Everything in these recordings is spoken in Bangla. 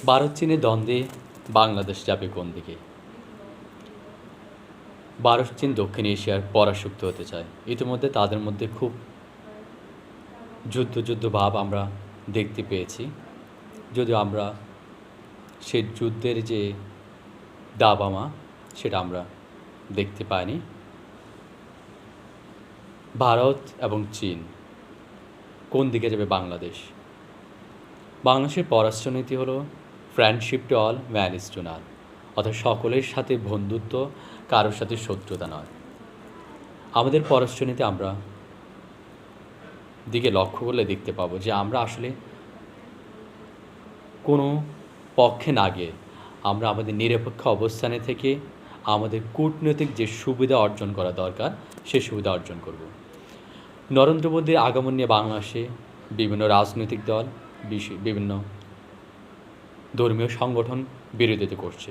ভারত চীনের দ্বন্দ্বে বাংলাদেশ যাবে কোন দিকে? ভারত চীন দক্ষিণ এশিয়ার পরাশক্তি হতে চায়। ইতিমধ্যে তাদের মধ্যে খুব যুদ্ধ ভাব আমরা দেখতে পেয়েছি। যদিও আমরা সেই যুদ্ধের যে দাবামা সেটা আমরা দেখতে পাইনি। ভারত এবং চীন কোন দিকে যাবে বাংলাদেশ? বাংলাদেশের পররাষ্ট্রনীতি হলো friendship to all, manage to নাল, অর্থাৎ সকলের সাথে বন্ধুত্ব, কারোর সাথে শত্রুতা নয়। আমাদের পররাষ্ট্রনীতি আমরা দিকে লক্ষ্য করলে দেখতে পাবো যে আমরা আসলে কোনো পক্ষে না গিয়ে আমরা আমাদের নিরপেক্ষ অবস্থানে থেকে আমাদের কূটনৈতিক যে সুবিধা অর্জন করা দরকার সে সুবিধা অর্জন করব। নরেন্দ্র মোদীর আগমন নিয়ে বাংলাদেশে বিভিন্ন রাজনৈতিক দল, বিভিন্ন ধর্মীয় সংগঠন বিরোধিতা করছে।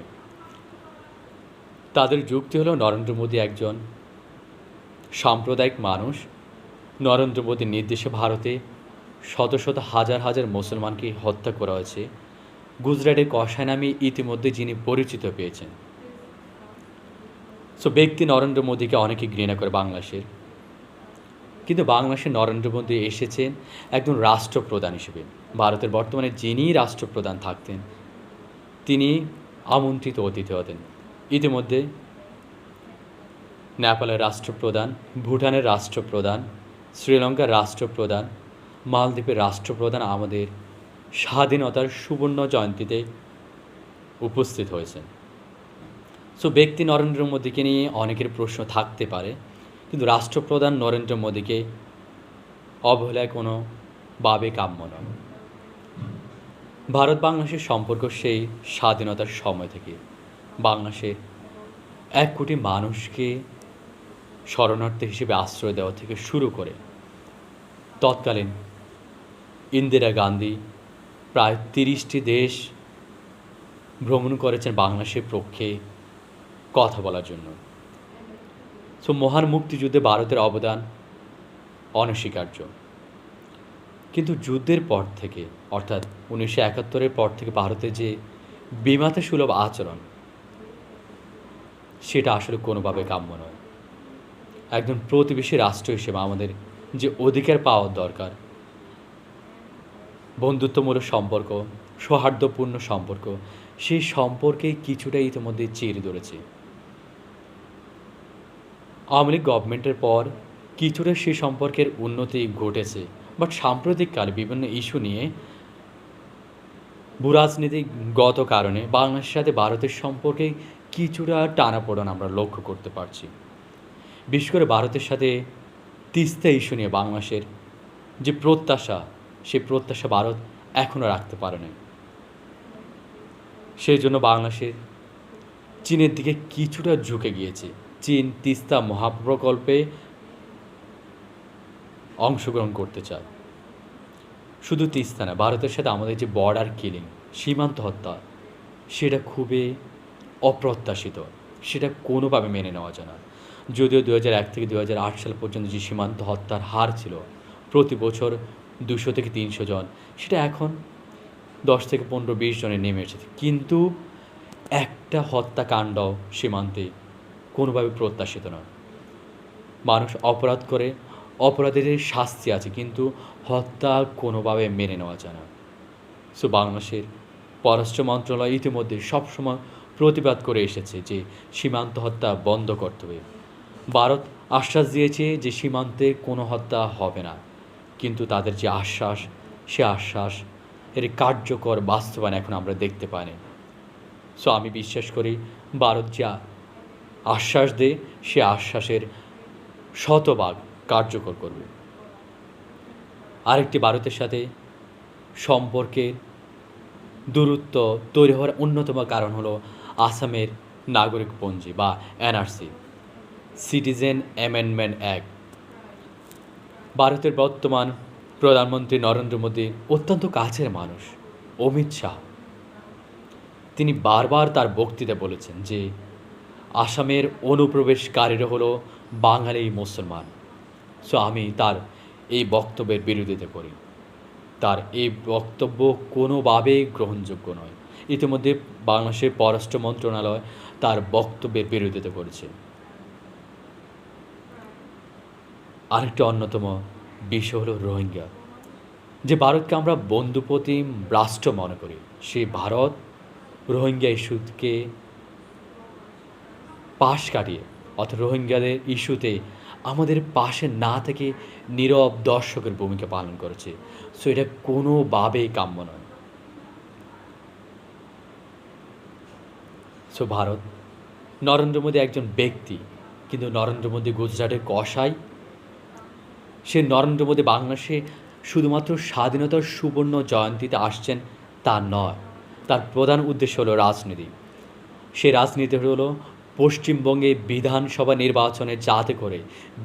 তাদের যুক্তি হলো নরেন্দ্র মোদী একজন সাম্প্রদায়িক মানুষ। নরেন্দ্র মোদীর নির্দেশে ভারতে শত শত হাজার হাজার মুসলমানকে হত্যা করা হয়েছে। গুজরাটের কসাই নামে ইতিমধ্যে যিনি পরিচিত পেয়েছেন। ব্যক্তি নরেন্দ্র মোদীকে অনেকে ঘৃণা করে বাংলাদেশের, কিন্তু বাংলাদেশে নরেন্দ্র মোদী এসেছেন একজন রাষ্ট্রপ্রধান হিসেবে। ভারতের বর্তমানে যিনি রাষ্ট্রপ্রধান থাকতেন তিনি আমন্ত্রিত অতিথি হতেন। ইতিমধ্যে নেপালের রাষ্ট্রপ্রধান, ভুটানের রাষ্ট্রপ্রধান, শ্রীলঙ্কার রাষ্ট্রপ্রধান, মালদ্বীপের রাষ্ট্রপ্রধান আমাদের স্বাধীনতার সুবর্ণ জয়ন্তীতে উপস্থিত হয়েছেন। ব্যক্তি নরেন্দ্র মোদীকে নিয়ে অনেকের প্রশ্ন থাকতে পারে, কিন্তু রাষ্ট্রপ্রধান নরেন্দ্র মোদীকে অবহেলায় কোনোভাবে কাম্য নয়। ভারত বাংলাদেশের সম্পর্ক সেই স্বাধীনতার সময় থেকে বাংলাদেশের 1 কোটি মানুষকে শরণার্থী হিসেবে আশ্রয় দেওয়া থেকে শুরু করে তৎকালীন ইন্দিরা গান্ধী প্রায় 30টি দেশ ভ্রমণ করেছেন বাংলাদেশের পক্ষে কথা বলার জন্য। মহান মুক্তিযুদ্ধে ভারতের অবদান অনস্বীকার্য, কিন্তু যুদ্ধের পর থেকে অর্থাৎ 1971-এর পর থেকে ভারতের যে বিমাতা সুলভ আচরণ সেটা আসলে কোনোভাবে কাম্য নয়। একজন প্রতিবেশী রাষ্ট্র হিসেবে আমাদের যে অধিকার পাওয়ার দরকার, বন্ধুত্বমূলক সম্পর্ক, সৌহার্দ্যপূর্ণ সম্পর্ক, সেই সম্পর্কে কিছুটা ইতিমধ্যে চিরে ধরেছে। আওয়ামী লীগ গভর্নমেন্টের পর কিছুটা সেই সম্পর্কের উন্নতি ঘটেছে, বাট সাম্প্রতিককালে বিভিন্ন ইস্যু নিয়ে ভূরাজনীতিগত কারণে বাংলাদেশের সাথে ভারতের সম্পর্কে কিছুটা টানাপোড়েন আমরা লক্ষ্য করতে পারছি। বিশেষ করে ভারতের সাথে তিস্তা ইস্যু নিয়ে বাংলাদেশের যে প্রত্যাশা, সেই প্রত্যাশা ভারত এখনও রাখতে পারে না। সেই জন্য বাংলাদেশের চীনের দিকে কিছুটা ঝুঁকে গিয়েছে। চীন তিস্তা মহাপ্রকল্পে অংশগ্রহণ করতে চায়। শুধু তিস্তা না, ভারতের সাথে আমাদের যে বর্ডার কিলিং, সীমান্ত হত্যা, সেটা খুবই অপ্রত্যাশিত, সেটা কোনোভাবে মেনে নেওয়া যায় না। যদিও 2001 থেকে 2008 সাল পর্যন্ত যে সীমান্ত হত্যার হার ছিল প্রতি বছর 200 থেকে 300 জন, সেটা এখন 10 থেকে 15-20 জনে নেমে এসেছে, কিন্তু একটা হত্যাকাণ্ড সীমান্তে কোনোভাবে প্রত্যাশিত নয়। মানুষ অপরাধ করে, অপরাধীদের শাস্তি আছে, কিন্তু হত্যা কোনোভাবে মেনে নেওয়া যায় না। বাংলাদেশের পররাষ্ট্র মন্ত্রণালয় ইতিমধ্যে সবসময় প্রতিবাদ করে এসেছে যে সীমান্ত হত্যা বন্ধ করতে হবে। ভারত আশ্বাস দিয়েছে যে সীমান্তে কোনো হত্যা হবে না, কিন্তু তাদের যে আশ্বাস, সে আশ্বাস এর কার্যকর বাস্তবায়ন এখন আমরা দেখতে পাইনি। আমি বিশ্বাস করি ভারত যে আশ্বাস দেয় সে আশ্বাসের শতভাগ কার্যকর করবে। আরেকটি ভারতের সাথে সম্পর্কের দূরত্ব তৈরি হওয়ার অন্যতম কারণ হলো আসামের নাগরিকপঞ্জি বা এনআরসি, সিটিজেন অ্যামেন্ডমেন্ট অ্যাক্ট। ভারতের বর্তমান প্রধানমন্ত্রী নরেন্দ্র মোদী অত্যন্ত কাছের মানুষ অমিত শাহ, তিনি বারবার তার বক্তৃতায় বলেছেন যে আসামের অনুপ্রবেশকারীরা হলো বাঙালি মুসলমান। আমি তার এই বক্তব্যের বিরোধিতা করি। তার এই বক্তব্য কোনোভাবেই গ্রহণযোগ্য নয়। ইতিমধ্যে বাংলাদেশের পররাষ্ট্র মন্ত্রণালয় তার বক্তব্যের বিরোধিতা করেছে। আরেকটি অন্যতম বিষয় হলো রোহিঙ্গা। যে ভারতকে আমরা বন্ধুপ্রতিম রাষ্ট্র মনে করি, সেই ভারত রোহিঙ্গা ইস্যুকে পাশ কাটিয়ে অর্থাৎ রোহিঙ্গাদের ইস্যুতে আমাদের পাশে না থেকে নীরব দর্শকের ভূমিকা পালন করেছে। সো এটা কোনোভাবেই কাম্য নয়। সো ভারত, নরেন্দ্র মোদী একজন ব্যক্তি, কিন্তু নরেন্দ্র মোদী গুজরাটের কসাই। সে নরেন্দ্র মোদী বাংলাদেশে শুধুমাত্র স্বাধীনতার সুবর্ণ জয়ন্তীতে আসছেন তা নয়, তার প্রধান উদ্দেশ্য হলো রাজনীতি। সে রাজনীতি হলো পশ্চিমবঙ্গে বিধানসভা নির্বাচনে যাতে করে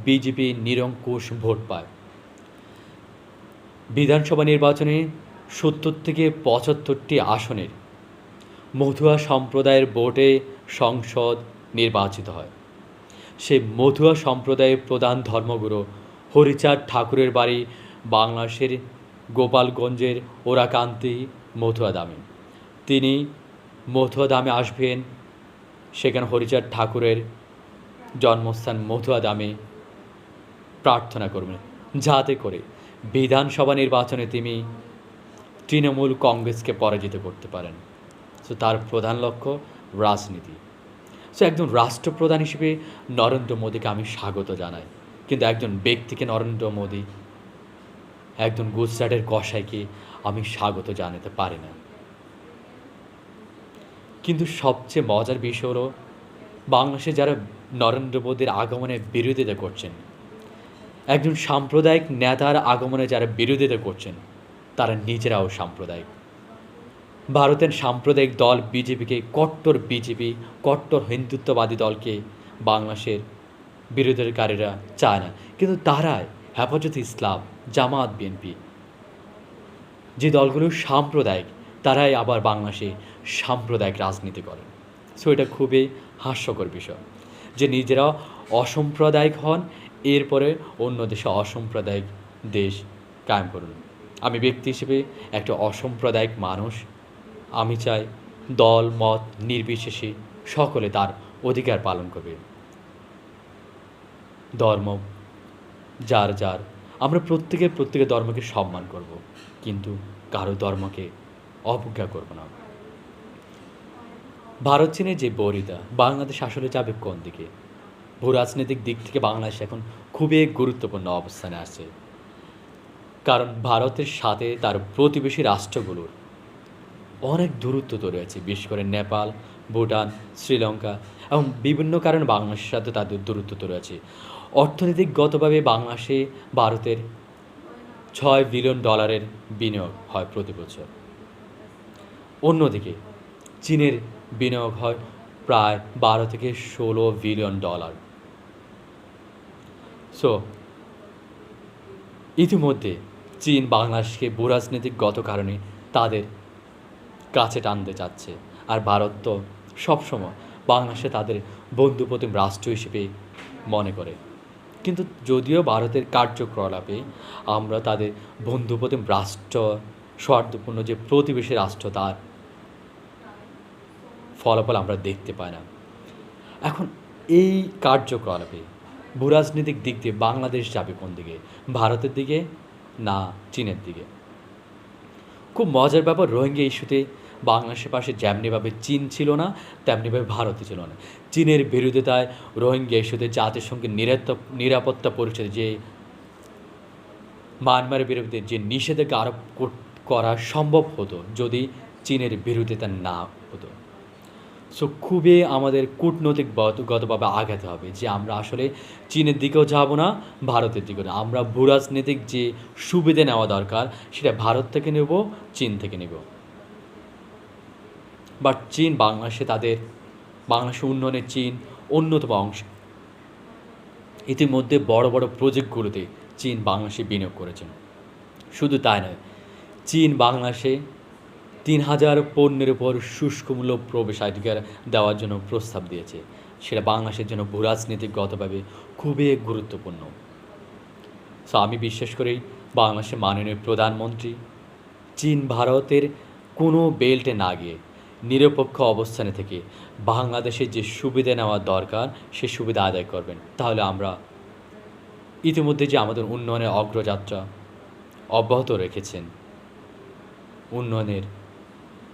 বিজেপি নিরঙ্কুশ ভোট পায়। বিধানসভা নির্বাচনে ৭০ থেকে ৭৫টি আসনের মধুয়া সম্প্রদায়ের ভোটে সংসদ নির্বাচিত হয়। সেই মধুয়া সম্প্রদায়ের প্রধান ধর্মগুরু হরিচাঁদ ঠাকুরের বাড়ি বাংলাদেশের গোপালগঞ্জের ওরাকান্তি মধুয়াধামে। তিনি মধুয়াধামে আসবেন, সেখানে হরিচাঁদ ঠাকুরের জন্মস্থান মধুয়াধামে প্রার্থনা করবেন যাতে করে বিধানসভা নির্বাচনে তিনি তৃণমূল কংগ্রেসকে পরাজিত করতে পারেন। সো তার প্রধান লক্ষ্য রাজনীতি। সো একজন রাষ্ট্রপ্রধান হিসেবে নরেন্দ্র মোদীকে আমি স্বাগত জানাই, কিন্তু একজন ব্যক্তিকে নরেন্দ্র মোদী, একজন গুজরাটের কসাইকে আমি স্বাগত জানাতে পারি না। কিন্তু সবচেয়ে মজার বিষয় হলো বাংলাদেশে যারা নরেন্দ্র মোদীর আগমনের বিরোধিতা করছেন, একজন সাম্প্রদায়িক নেতার আগমনে যারা বিরোধিতা করছেন, তারা নিজেরাও সাম্প্রদায়িক। ভারতের সাম্প্রদায়িক দল বিজেপিকে, কট্টর হিন্দুত্ববাদী দলকে বাংলাদেশের বিরোধিতাকারীরা চায় না, কিন্তু তারাই হেফাজতে ইসলাম, জামাত, বিএনপি যে দলগুলো সাম্প্রদায়িক, তারাই আবার বাংলাদেশে সাম্প্রদায়িক রাজনীতি করেন। সো এটা খুবই হাস্যকর বিষয় যে নিজেরা অসাম্প্রদায়িক হন, এরপরে অন্য দেশে অসাম্প্রদায়িক দেশ কায়েম করুন। আমি ব্যক্তি হিসেবে একটা অসাম্প্রদায়িক মানুষ। আমি চাই দল মত নির্বিশেষে সকলে তার অধিকার পালন করবে। ধর্ম যার যার, আমরা প্রত্যেকের ধর্মকে সম্মান করব, কিন্তু কারো ধর্মকে অবজ্ঞা করব না। ভারত চীনের যে বৈরিতা, বাংলাদেশ আসলে যাবে কোন দিকে? ভূরাজনৈতিক দিক থেকে বাংলাদেশ এখন খুবই গুরুত্বপূর্ণ অবস্থানে আছে, কারণ ভারতের সাথে তার প্রতিবেশী রাষ্ট্রগুলোর অনেক দূরত্ব তৈরি আছে, বিশেষ করে নেপাল, ভুটান, শ্রীলঙ্কা এবং বিভিন্ন কারণে বাংলাদেশের সাথে তাদের দূরত্ব তৈরি আছে। অর্থনৈতিকগতভাবে বাংলাদেশে ভারতের $6 বিলিয়ন বিনিয়োগ হয় প্রতি বছর। অন্যদিকে চীনের বিনিয়োগ হয় প্রায় $12 থেকে $16 বিলিয়ন। সো ইতিমধ্যে চীন বাংলাদেশকে ভূরাজনৈতিকগত কারণে তাদের কাছে টানতে চাচ্ছে, আর ভারত তো সবসময় বাংলাদেশে তাদের বন্ধুপ্রতিম রাষ্ট্র হিসেবে মনে করে। কিন্তু যদিও ভারতের কার্যকলাপে আমরা তাদের বন্ধুপ্রতিম রাষ্ট্র, স্বার্থপূর্ণ যে প্রতিবেশী রাষ্ট্র, তার ফলাফল আমরা দেখতে পাই না। এখন এই কার্যকলাপে ভূরাজনৈতিক দিক দিয়ে বাংলাদেশ যাবে কোন দিকে? ভারতের দিকে না চীনের দিকে? খুব মজার ব্যাপার, রোহিঙ্গা ইস্যুতে বাংলাদেশের পাশে যেমনিভাবে চীন ছিল না, তেমনিভাবে ভারতও ছিল না। চীনের বিরোধিতায় রোহিঙ্গা ইস্যুতে জাতিসংঘের নিরাপত্তা পরিষদে যে মায়ানমারের বিরুদ্ধে যে নিষেধাজ্ঞা আরোপ করা সম্ভব হতো যদি চীনের বিরোধিতা না হতো। সো খুবই আমাদের কূটনৈতিকগতভাবে আগাতে হবে যে আমরা আসলে চীনের দিকেও যাব না, ভারতের দিকেও না। আমরা ভূরাজনৈতিক যে সুবিধা নেওয়া দরকার সেটা ভারত থেকে নেব, চীন থেকে নেব। বাট চীন বাংলাদেশের উন্নয়নের চীন অন্যতম অংশ। ইতিমধ্যে বড় বড় প্রজেক্টগুলোতে চীন বাংলাদেশে বিনিয়োগ করেছেন। শুধু তাই নয়, চীন বাংলাদেশে 3000 পণ্যের উপর শুষ্কমূল্য প্রবেশাধিকার দেওয়ার জন্য প্রস্তাব দিয়েছে। সেটা বাংলাদেশের জন্য ভূরাজনৈতিকগতভাবে খুবই গুরুত্বপূর্ণ। সো আমি বিশ্বাস করি বাংলাদেশের মাননীয় প্রধানমন্ত্রী চীন ভারতের কোনো বেল্টে না গিয়ে নিরপেক্ষ অবস্থানে থেকে বাংলাদেশের যে সুবিধা নেওয়া দরকার, সে সুবিধা আদায় করবেন। তাহলে আমরা ইতিমধ্যে যে আমাদের উন্নয়নের অগ্রযাত্রা অব্যাহত রেখেছেন, উন্নয়নের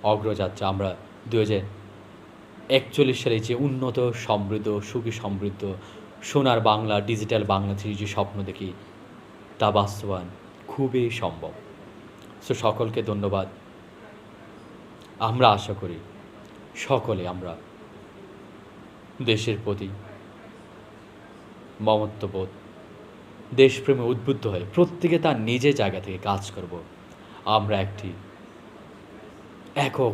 অগ্রযাত্রা আমরা ২০৪১ সালে যে উন্নত, সমৃদ্ধ, সুখী সমৃদ্ধ, সোনার বাংলা, ডিজিটাল বাংলাদেশের যে স্বপ্ন দেখি, তা বাস্তবায়ন খুবই সম্ভব। সো সকলকে ধন্যবাদ। আমরা আশা করি সকলে আমরা দেশের প্রতি মমত্ববোধ, দেশপ্রেমে উদ্বুদ্ধ হয়ে প্রত্যেকে তার নিজের জায়গা থেকে কাজ করব। আমরা একটি একক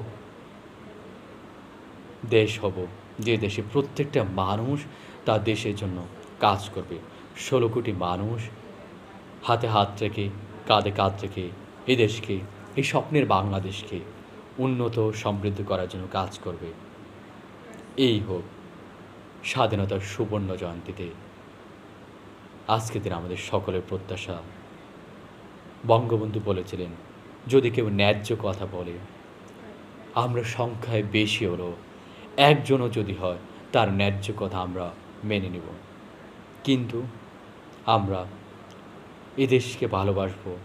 দেশ হব, যে দেশে প্রত্যেকটা মানুষ তার দেশের জন্য কাজ করবে। ১৬ কোটি মানুষ হাতে হাত রেখে, কাঁধে কাঁধ রেখে এই দেশকে, এই স্বপ্নের বাংলাদেশকে উন্নত সমৃদ্ধ করার জন্য কাজ করবে। এই হোক স্বাধীনতার সুবর্ণ জয়ন্তীতে আজকের দিন আমাদের সকলের প্রত্যাশা। বঙ্গবন্ধু বলেছিলেন, যদি কেউ ন্যায্য কথা বলে, আমরা সংখ্যায় বেশি হলেও একজনও যদি হয়, তার ন্যায্য কথা আমরা মেনে নেব। কিন্তু আমরা এ দেশকে ভালোবাসবো,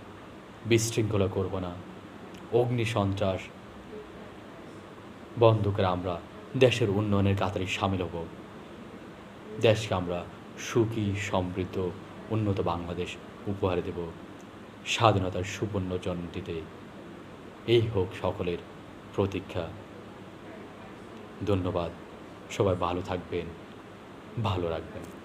বিশৃঙ্খলা করব না, অগ্নি সন্ত্রাস বন্ধ করে আমরা দেশের উন্নয়নের কাতারে সামিল হব। দেশকে আমরা সুখী, সমৃদ্ধ, উন্নত বাংলাদেশ উপহার দেব স্বাধীনতার সুবর্ণ জয়ন্তীতে। এই হোক সকলের প্রতীক্ষা। ধন্যবাদ। সবাই ভালো থাকবেন, ভালো রাখবেন।